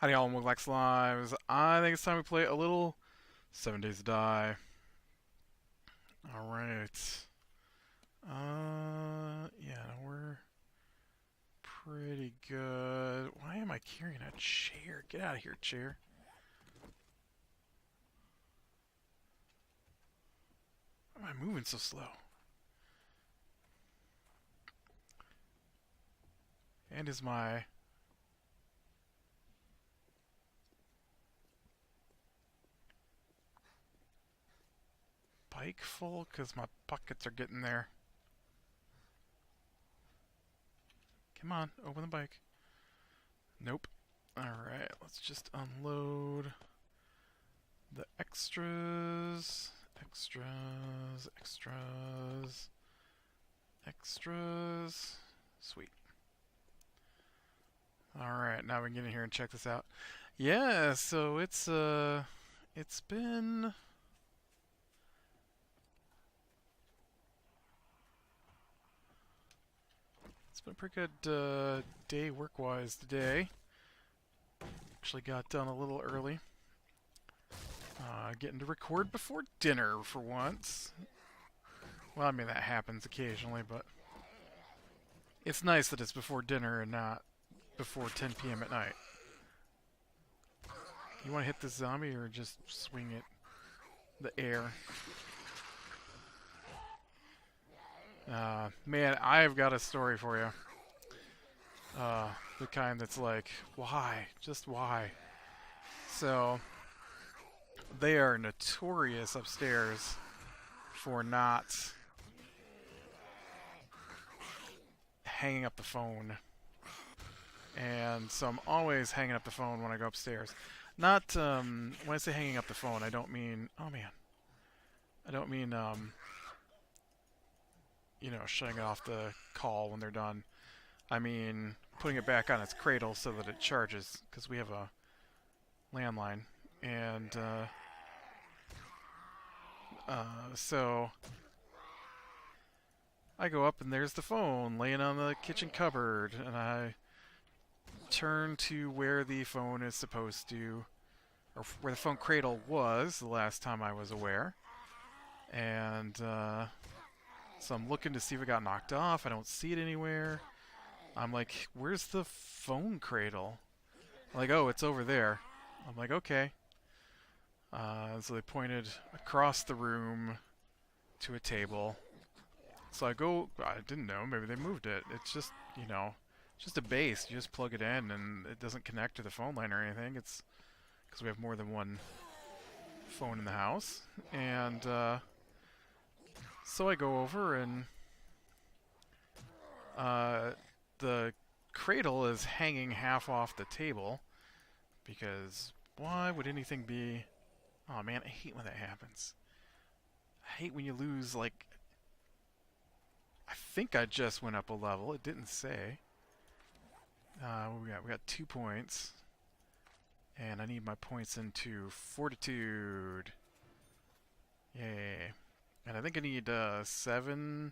Howdy all, look like slimes. I think it's time we play a little 7 Days to Die. Alright. Yeah, we're pretty good. Why am I carrying a chair? Get out of here, chair. Why am I moving so slow? And is my... bike full? Because my pockets are getting there. Come on, open the bike. Nope. Alright, let's just unload the extras. Extras. Sweet. Alright, now we can get in here and check this out. Yeah, so it's been a pretty good day work-wise today. Actually got done a little early. Getting to record before dinner for once. Well, I mean, that happens occasionally, but it's nice that it's before dinner and not before 10 p.m. at night. You want to hit this zombie or just swing it the air? Man, I've got a story for you. The kind that's like, why? Just why? So, they are notorious upstairs for not hanging up the phone. And so I'm always hanging up the phone when I go upstairs. Not, when I say hanging up the phone, I don't mean, oh man. I don't mean, you know, shutting off the call when they're done. I mean, putting it back on its cradle so that it charges, because we have a landline. And, so I go up and there's the phone laying on the kitchen cupboard, and I turn to where the phone is supposed to, or where the phone cradle was the last time I was aware. And so I'm looking to see if it got knocked off. I don't see it anywhere. I'm like, where's the phone cradle? I'm like, oh, it's over there. I'm like, okay. So they pointed across the room to a table. So I go, I didn't know, maybe they moved it. It's just, you know, just a base. You just plug it in and it doesn't connect to the phone line or anything. It's because we have more than one phone in the house. And so I go over and the cradle is hanging half off the table because why would anything be... Oh man, I hate when that happens. I hate when you lose, like... I think I just went up a level. It didn't say. What we got 2 points. And I need my points into fortitude. Yay. And I think I need 7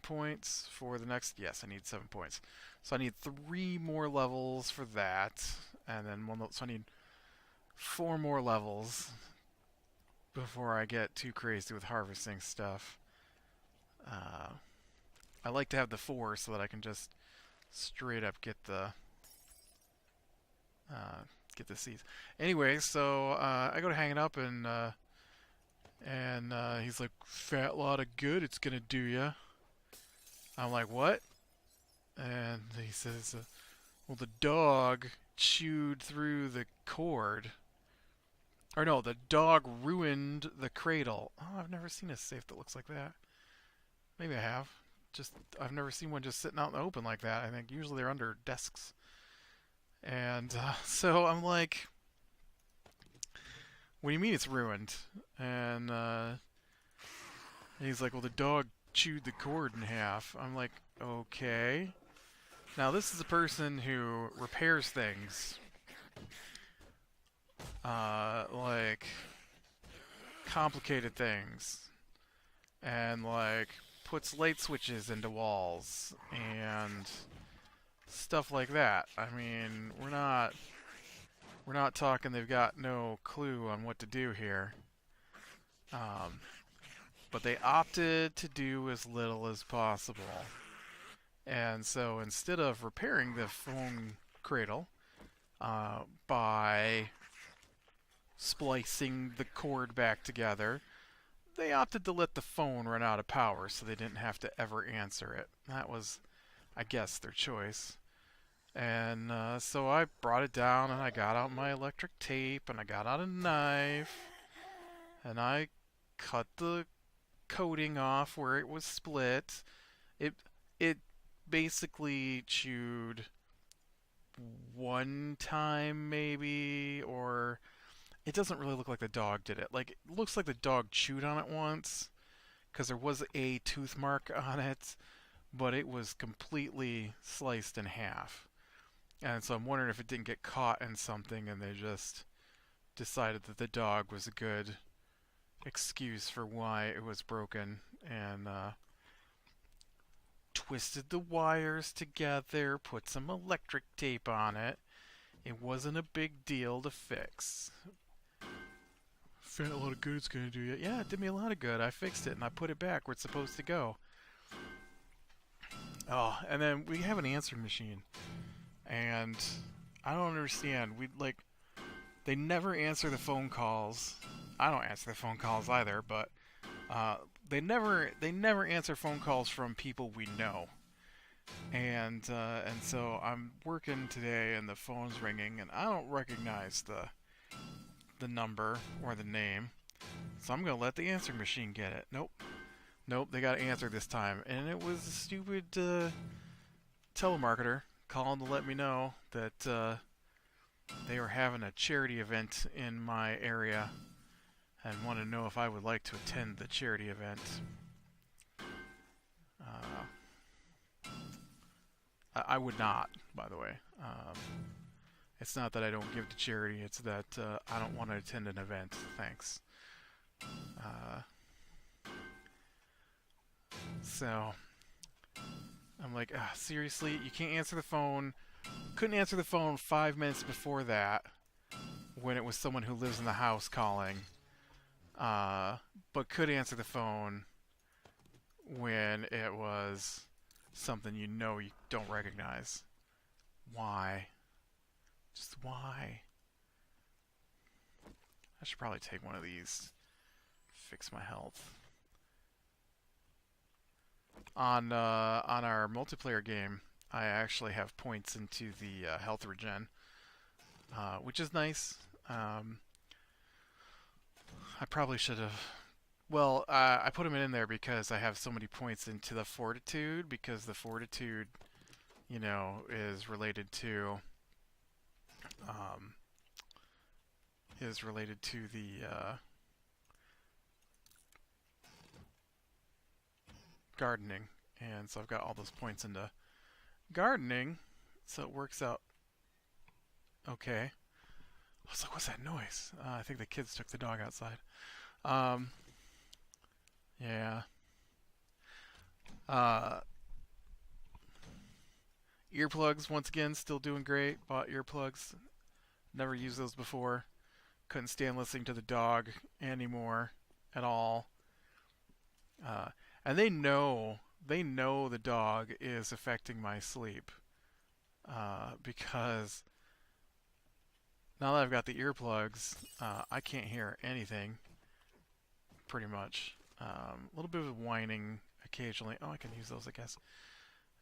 points for the next... Yes, I need 7 points. So I need 3 more levels for that. And then so I need 4 more levels before I get too crazy with harvesting stuff. I like to have the 4 so that I can just straight up get the seeds. Anyway, so I go to hang it up and he's like, "Fat lot of good it's gonna do ya." I'm like, "What?" And he says, "Well, the dog chewed through the cord." Or no, the dog ruined the cradle. Oh, I've never seen a safe that looks like that. Maybe I have. Just I've never seen one just sitting out in the open like that. I think usually they're under desks. And so I'm like, "What do you mean it's ruined?" And he's like, "Well, the dog chewed the cord in half." I'm like, "Okay." Now this is a person who repairs things, like complicated things, and like puts light switches into walls and stuff like that. I mean, we're not we're not talking they've got no clue on what to do here. Um, but they opted to do as little as possible. And so instead of repairing the phone cradle by splicing the cord back together, they opted to let the phone run out of power so they didn't have to ever answer it. That was, I guess, their choice. And so I brought it down and I got out my electric tape and I got out a knife and I cut the coating off where it was split. It basically chewed one time maybe, or it doesn't really look like the dog did it. Like, it looks like the dog chewed on it once because there was a tooth mark on it, but it was completely sliced in half. And so I'm wondering if it didn't get caught in something and they just decided that the dog was a good excuse for why it was broken, and twisted the wires together, put some electric tape on it. It wasn't a big deal to fix. Found a lot of good it's gonna do you. Yeah, it did me a lot of good. I fixed it and I put it back where it's supposed to go. Oh, and then we have an answering machine. And I don't understand. They never answer the phone calls. I don't answer the phone calls either, but they never answer phone calls from people we know. And so I'm working today and the phone's ringing and I don't recognize the number or the name. So I'm gonna let the answering machine get it. Nope, they got to answer this time, and it was a stupid telemarketer calling to let me know that they were having a charity event in my area and wanted to know if I would like to attend the charity event. I would not, by the way. It's not that I don't give to charity, it's that I don't want to attend an event. Thanks. Uh, so, I'm like, seriously? You can't answer the phone? Couldn't answer the phone 5 minutes before that when it was someone who lives in the house calling. But could answer the phone when it was something you know you don't recognize. Why? Just why? I should probably take one of these. Fix my health. On our multiplayer game, I actually have points into the health regen, which is nice. I probably should have. Well, I put them in there because I have so many points into the fortitude, because the fortitude, is related to the gardening, and so I've got all those points into gardening, so it works out okay. I was like, what's that noise? I think the kids took the dog outside. Um, yeah. Uh, Earplugs, once again, still doing great. Bought earplugs. Never used those before. Couldn't stand listening to the dog anymore at all. Uh, and they know the dog is affecting my sleep. Because now that I've got the earplugs, I can't hear anything, pretty much. A little bit of whining occasionally. Oh, I can use those, I guess.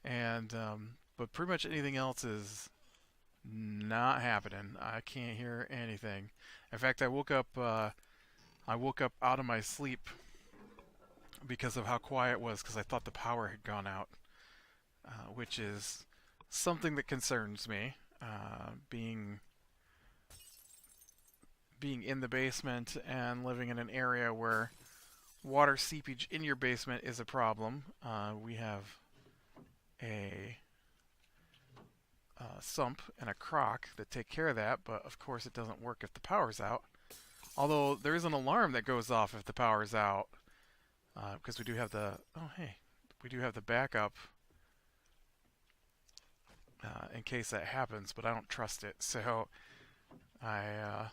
And but pretty much anything else is not happening. I can't hear anything. In fact, I woke up out of my sleep because of how quiet it was, because I thought the power had gone out, which is something that concerns me. Being in the basement and living in an area where water seepage in your basement is a problem. We have a sump and a crock that take care of that, but of course it doesn't work if the power's out. Although there is an alarm that goes off if the power's out, because we do have the backup in case that happens, but I don't trust it. So I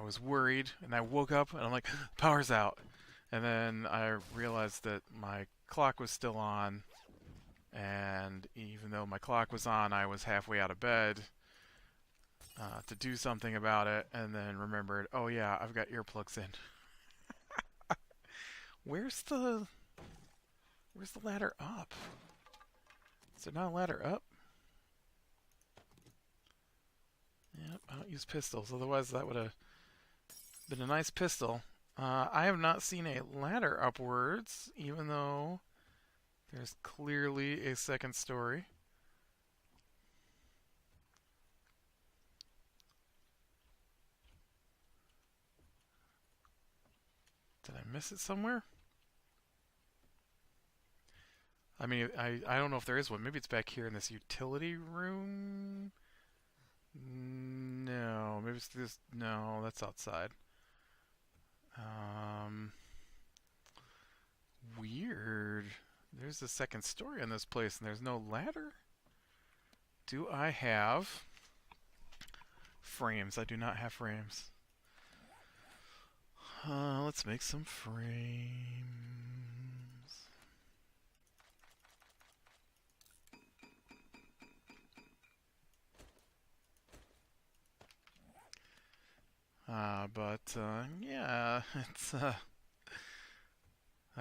was worried, and I woke up, and I'm like, power's out. And then I realized that my clock was still on, and even though my clock was on, I was halfway out of bed to do something about it, and then remembered, oh yeah, I've got earplugs in. Where's the Where's the ladder up? Is there not a ladder up? Yep, I don't use pistols. Otherwise, that would have been a nice pistol. I have not seen a ladder upwards, even though there's clearly a second story. Did I miss it somewhere? I mean, I don't know if there is one. Maybe it's back here in this utility room? No, maybe it's this. No, that's outside. Um, Weird. There's a second story on this place and there's no ladder? Do I have frames? I do not have frames. Let's make some frames. Yeah, it's I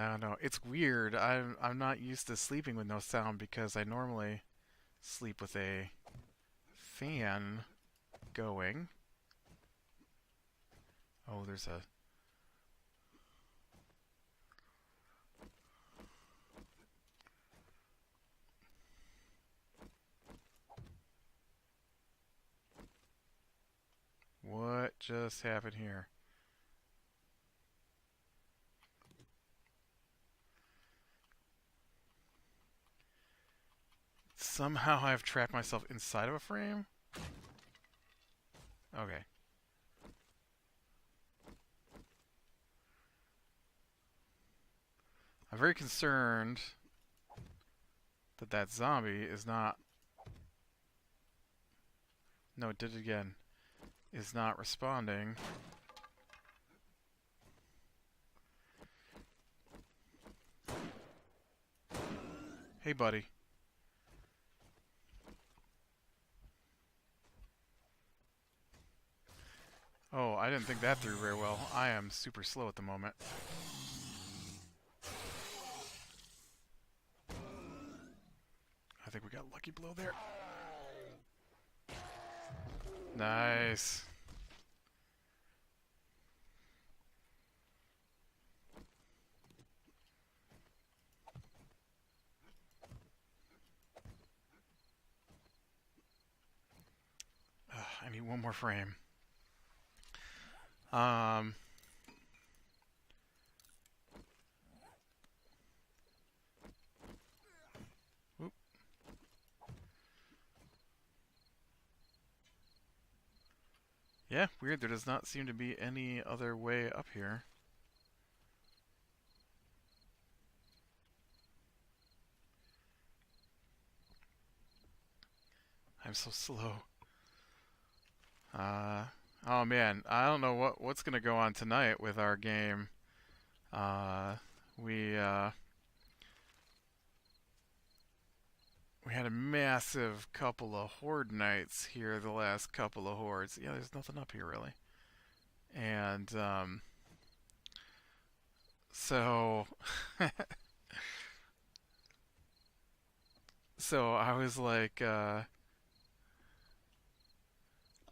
don't know. It's weird. I'm not used to sleeping with no sound because I normally sleep with a fan going. Oh, there's a what just happened here? Somehow I've trapped myself inside of a frame? Okay. I'm very concerned that that zombie is not... No, it did it again. Is not responding. Hey, buddy. Oh, I didn't think that through very well. I am super slow at the moment. I think we got lucky blow there. Nice. I need one more frame. Um, Oop. Yeah, weird. There does not seem to be any other way up here. I'm so slow. Oh man, I don't know what's gonna go on tonight with our game. Uh, we uh, we had a massive couple of horde nights here the last couple of hordes. Yeah, there's nothing up here really. And so so I was like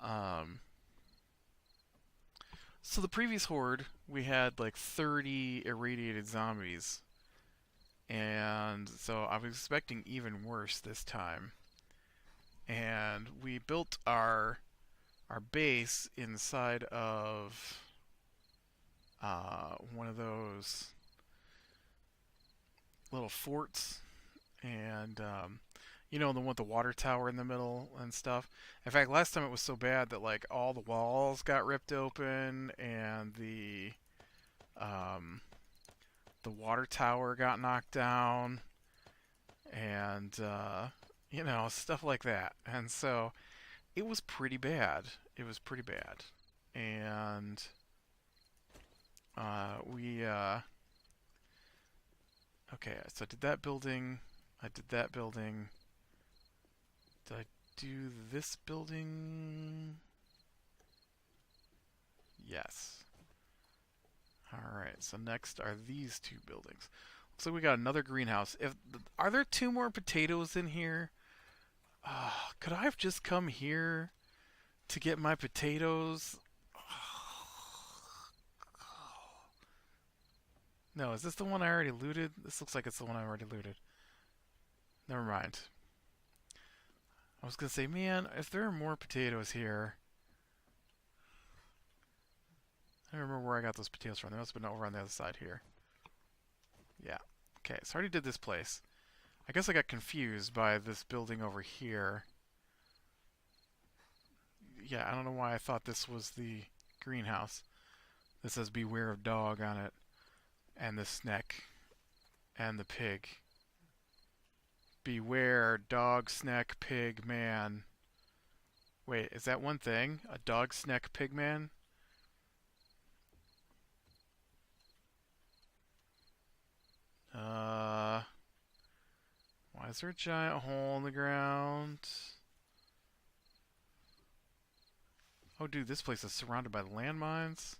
um so the previous horde we had like 30 irradiated zombies. And so I was expecting even worse this time. And we built our base inside of one of those little forts, and you know, the one with the water tower in the middle and stuff. In fact, last time it was so bad that like all the walls got ripped open, and um, the water tower got knocked down, and you know, stuff like that. And so it was pretty bad. It was pretty bad. And we okay, so I did that building. I did that building. Did I do this building? Yes. Alright, so next are these two buildings. Looks like we got another greenhouse. Are there two more potatoes in here? Could I have just come here to get my potatoes? No, is this the one I already looted? This looks like it's the one I already looted. Never mind. I was gonna say, man, if there are more potatoes here... I don't remember where I got those potatoes from. They must have been over on the other side here. Yeah. Okay, so I already did this place. I guess I got confused by this building over here. Yeah, I don't know why I thought this was the greenhouse. This says beware of dog on it. And the Snek. And the pig. Beware, dog, Snek, pig, man. Wait, is that one thing? A dog, Snek, pig, man? Why is there a giant hole in the ground? Oh, dude, this place is surrounded by landmines.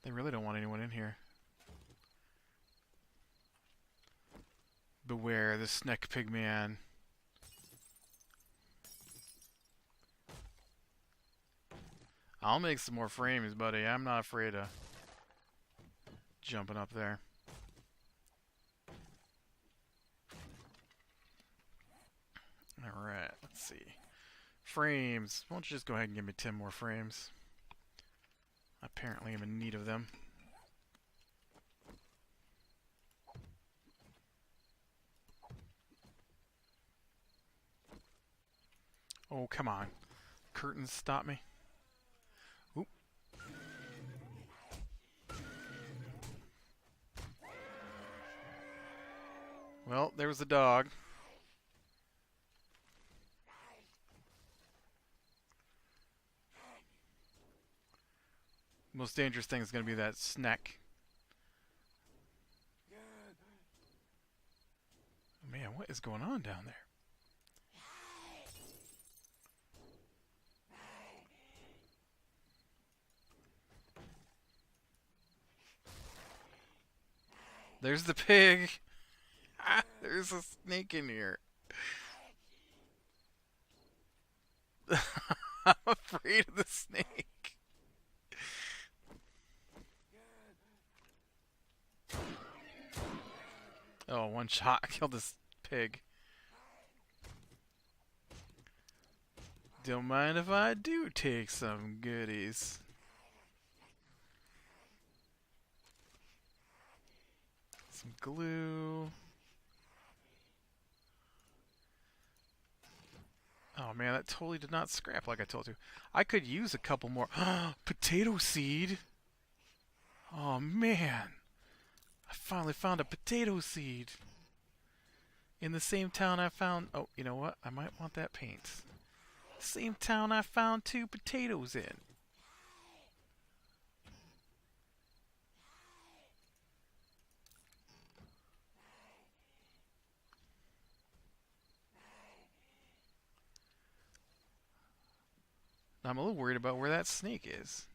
They really don't want anyone in here. Beware the Snek Pigman. I'll make some more frames, buddy. I'm not afraid of jumping up there. Alright, let's see. Frames. Why don't you just go ahead and give me 10 more frames? Apparently I'm in need of them. Oh, come on. Curtains stop me. Oop. Well, there was the dog. Most dangerous thing is going to be that Snek. Man, what is going on down there? There's the pig. Ah, there's a snake in here. I'm afraid of the snake. Oh, one shot killed this pig. Don't mind if I do take some goodies. Some glue. Oh man, that totally did not scrap like I told you. I could use a couple more. Potato seed! Oh man! I finally found a potato seed! In the same town I found... Oh, you know what? I might want that paint. Same town I found 2 potatoes in. I'm a little worried about where that snake is.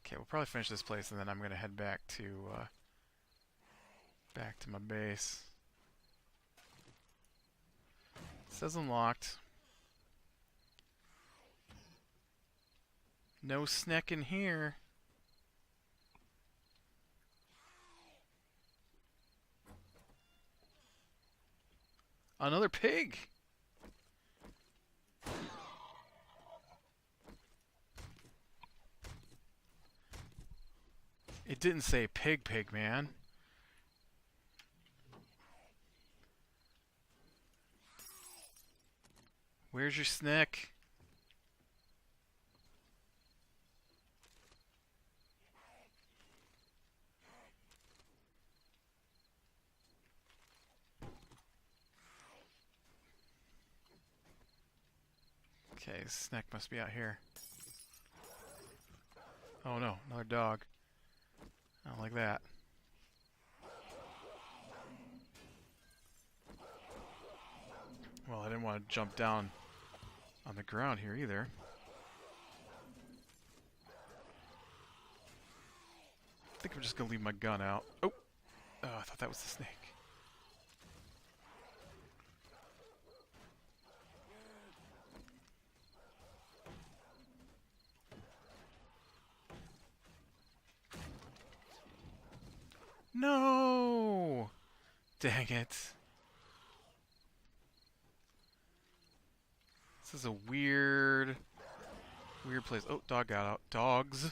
Okay, we'll probably finish this place and then I'm going to head back to my base. It says unlocked. No Snek in here. Another pig! It didn't say pig, man. Where's your Snek? Okay, Snek must be out here. Oh no, another dog. I don't like that. Well, I didn't want to jump down on the ground here either. I think I'm just gonna leave my gun out. Oh! Oh, I thought that was the snake. No! Dang it. This is a weird place. Oh, dog got out. Dogs.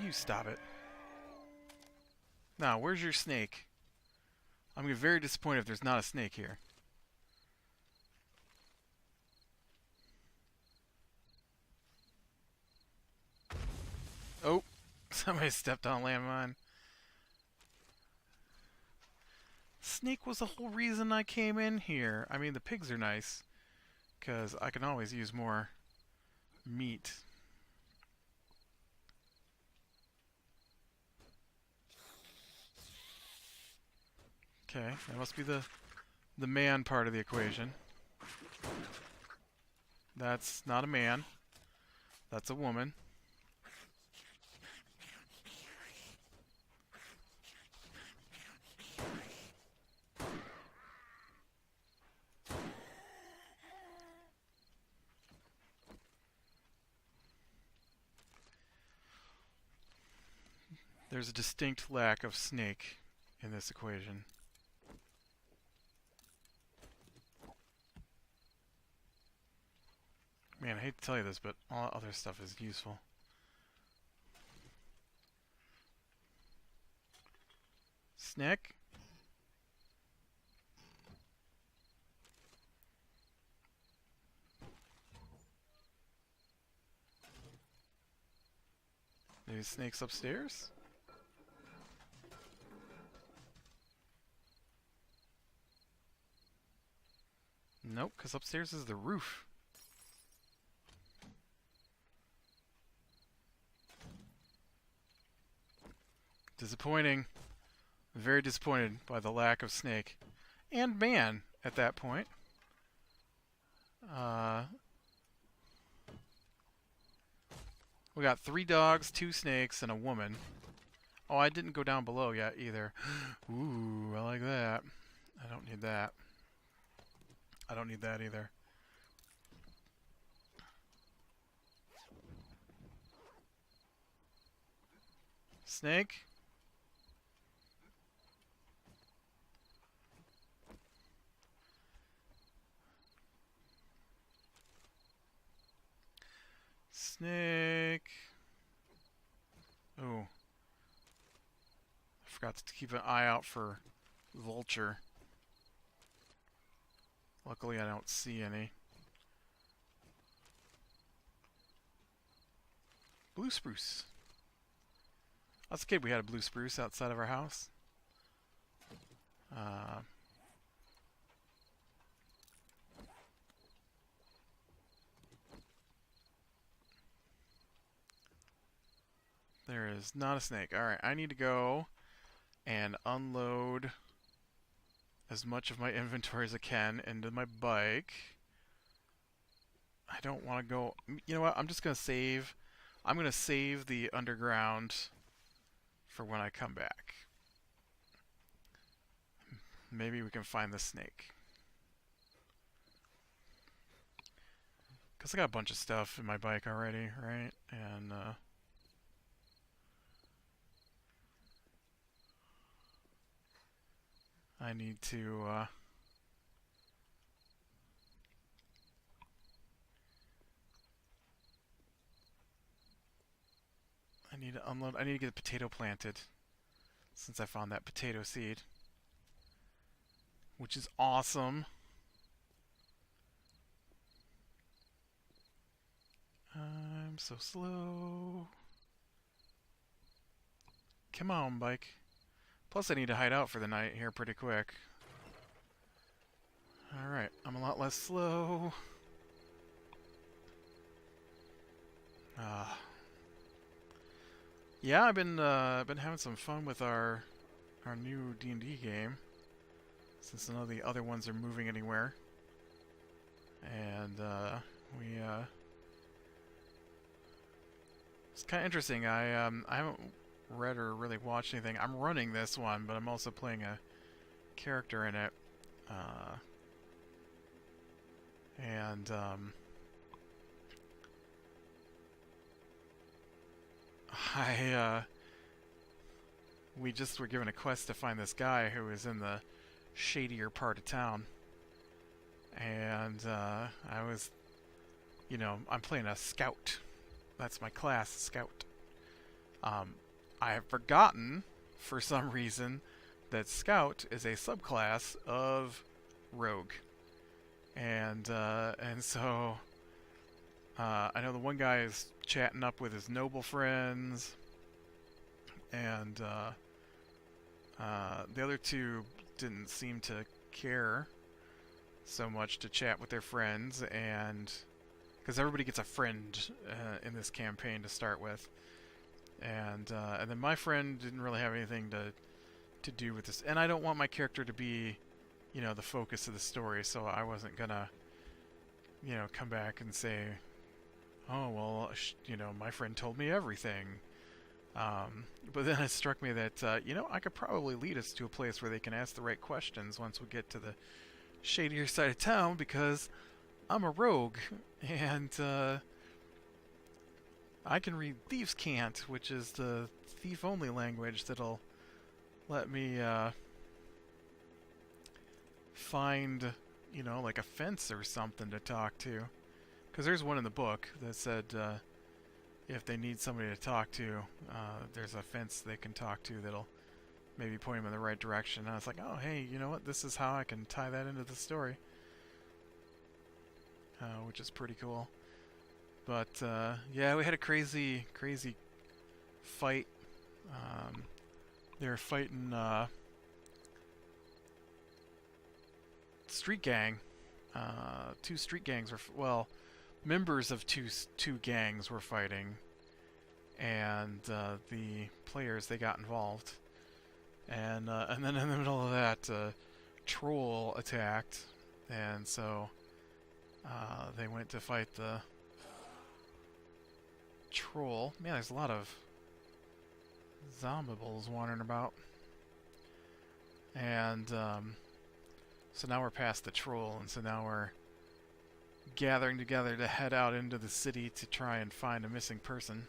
You stop it. Now, where's your snake? I'm gonna be very disappointed if there's not a snake here. Oh, somebody stepped on a landmine. Snake was the whole reason I came in here. I mean, the pigs are nice, because I can always use more meat. Okay, that must be the man part of the equation. That's not a man. That's a woman. There's a distinct lack of snake in this equation. Man, I hate to tell you this, but all other stuff is useful. Snek? Maybe Snake's upstairs? Nope, because upstairs is the roof. Disappointing. Very disappointed by the lack of snake. And man at that point. We got 3 dogs, 2 snakes, and a woman. Oh, I didn't go down below yet either. Ooh, I like that. I don't need that. I don't need that either. Snake? Snake. Oh. I forgot to keep an eye out for vulture. Luckily, I don't see any. Blue spruce. As a kid, we had a blue spruce outside of our house. There is not a snake. Alright, I need to go and unload as much of my inventory as I can into my bike. I don't want to go... You know what? I'm just going to save... I'm going to save the underground for when I come back. Maybe we can find the snake. Because I got a bunch of stuff in my bike already, right? And, I need to, I need to unload. I need to get a potato planted since I found that potato seed, which is awesome. I'm so slow. Come on, bike. Plus, I need to hide out for the night here pretty quick. Alright, I'm a lot less slow. Yeah, I've been having some fun with our new D&D game, since none of the other ones are moving anywhere. And it's kind of interesting. I haven't read or really watched anything. I'm running this one, but I'm also playing a character in it. We just were given a quest to find this guy who is in the shadier part of town. And I was, I'm playing a scout. That's my class, scout. I have forgotten, for some reason, that scout is a subclass of rogue. And so I know the one guy is chatting up with his noble friends, and the other two didn't seem to care so much to chat with their friends, and because everybody gets a friend in this campaign to start with, and then my friend didn't really have anything to do with this, and I don't want my character to be, the focus of the story, so I wasn't gonna, come back and say, oh well, my friend told me everything. But then it struck me that, I could probably lead us to a place where they can ask the right questions once we get to the shadier side of town, because I'm a rogue, and I can read Thieves' Cant, which is the thief-only language that'll let me find, like a fence or something to talk to. Because there's one in the book that said if they need somebody to talk to, there's a fence they can talk to that'll maybe point them in the right direction. And I was like, oh, hey, you know what? This is how I can tie that into the story. Which is pretty cool. But, yeah, we had a crazy fight. They were fighting street gang. Two street gangs were, members of two gangs were fighting. And the players, they got involved. And then in the middle of that, troll attacked. And so they went to fight the troll. Man, there's a lot of zombibles wandering about. And so now we're past the troll, and so now we're gathering together to head out into the city to try and find a missing person.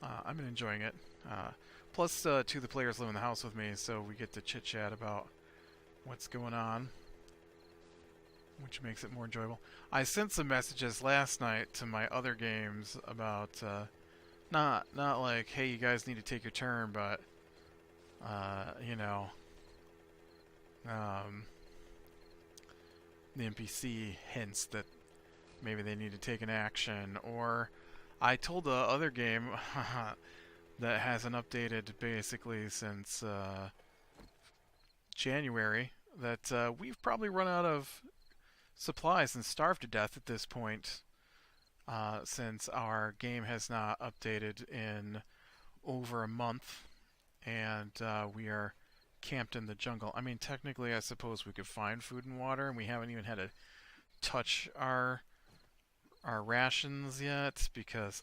I've been enjoying it. Plus, two of the players live in the house with me, so we get to chit-chat about what's going on, which makes it more enjoyable. I sent some messages last night to my other games about, not like, hey, you guys need to take your turn, but, the NPC hints that maybe they need to take an action, or I told the other game that hasn't updated basically since January that we've probably run out of supplies and starved to death at this point, since our game has not updated in over a month, and we are camped in the jungle. I mean, technically, I suppose we could find food and water, and we haven't even had to touch our rations yet, because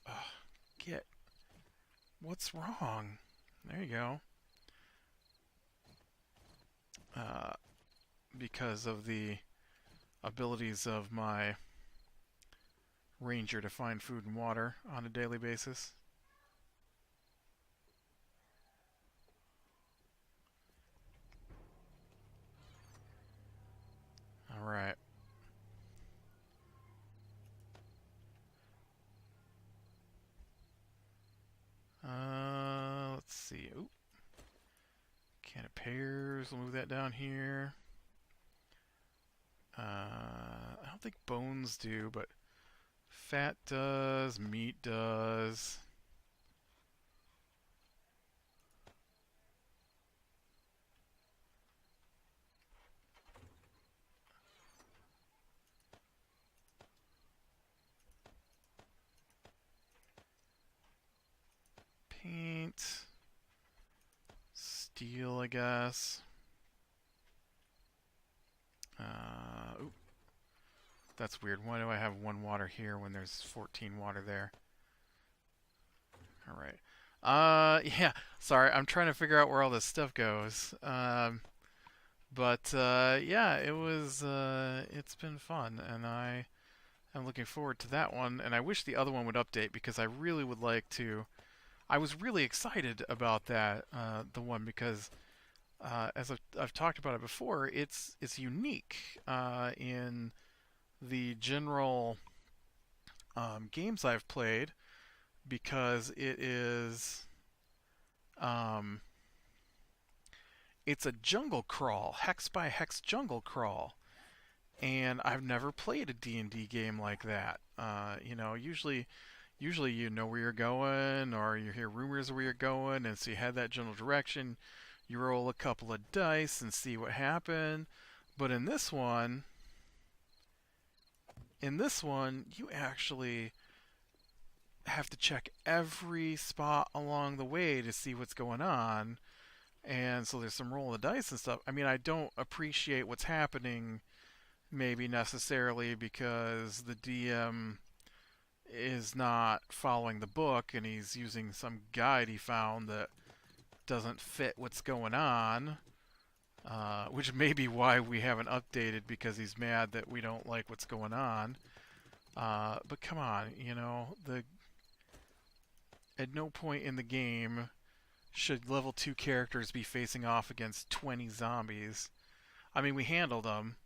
what's wrong? There you go. Because of the abilities of my ranger to find food and water on a daily basis. Alright. see. Ooh. Can of pears. We'll move that down here. I don't think bones do, but fat does. Meat does. Paint. Steel, I guess. Ooh. That's weird. Why do I have 1 water here when there's 14 water there? Alright. Yeah. Sorry, I'm trying to figure out where all this stuff goes. But yeah, it's been fun, and I'm looking forward to that one, and I wish the other one would update because I really would like to. I was really excited about that, the one, because as I've talked about it before, it's unique in the general games I've played because it is it's a jungle crawl, hex by hex jungle crawl. And I've never played a D&D game like that. You know, usually you know where you're going, or you hear rumors of where you're going, and so you head that general direction. You roll a couple of dice and see what happened. But in this one, you actually have to check every spot along the way to see what's going on. And so there's some roll of the dice and stuff. I mean, I don't appreciate what's happening maybe necessarily because the DM is not following the book and he's using some guide he found that doesn't fit what's going on, which may be why we haven't updated, because he's mad that we don't like what's going on. But come on, you know, at no point in the game should level 2 characters be facing off against 20 zombies. I mean, we handled them,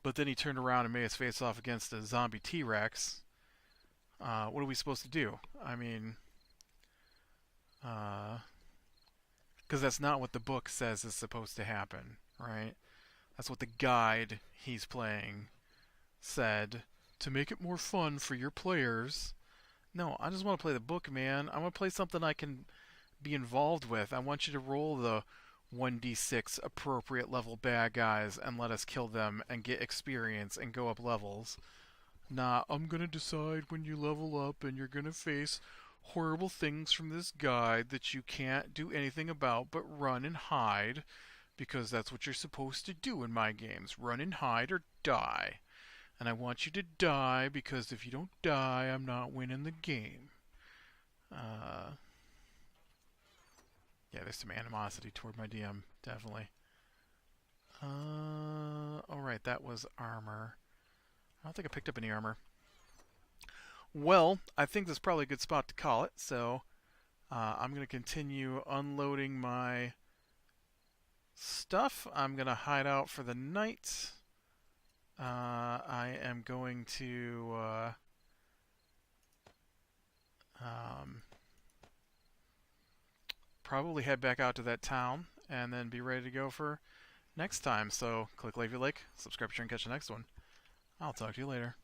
but then he turned around and made us face off against a zombie T-Rex. What are we supposed to do? I mean, because that's not what the book says is supposed to happen, right? That's what the guide he's playing said, to make it more fun for your players. No, I just want to play the book, man. I want to play something I can be involved with. I want you to roll the 1d6 appropriate level bad guys and let us kill them and get experience and go up levels. Nah, I'm gonna decide when you level up and you're gonna face horrible things from this guide that you can't do anything about but run and hide, because that's what you're supposed to do in my games. Run and hide or die. And I want you to die, because if you don't die, I'm not winning the game. Yeah, there's some animosity toward my DM, definitely. Alright, that was armor. I don't think I picked up any armor. Well, I think this is probably a good spot to call it, so I'm going to continue unloading my stuff. I'm going to hide out for the night. I am going to probably head back out to that town and then be ready to go for next time. So click like if you like, subscribe, share, and catch the next one. I'll talk to you later.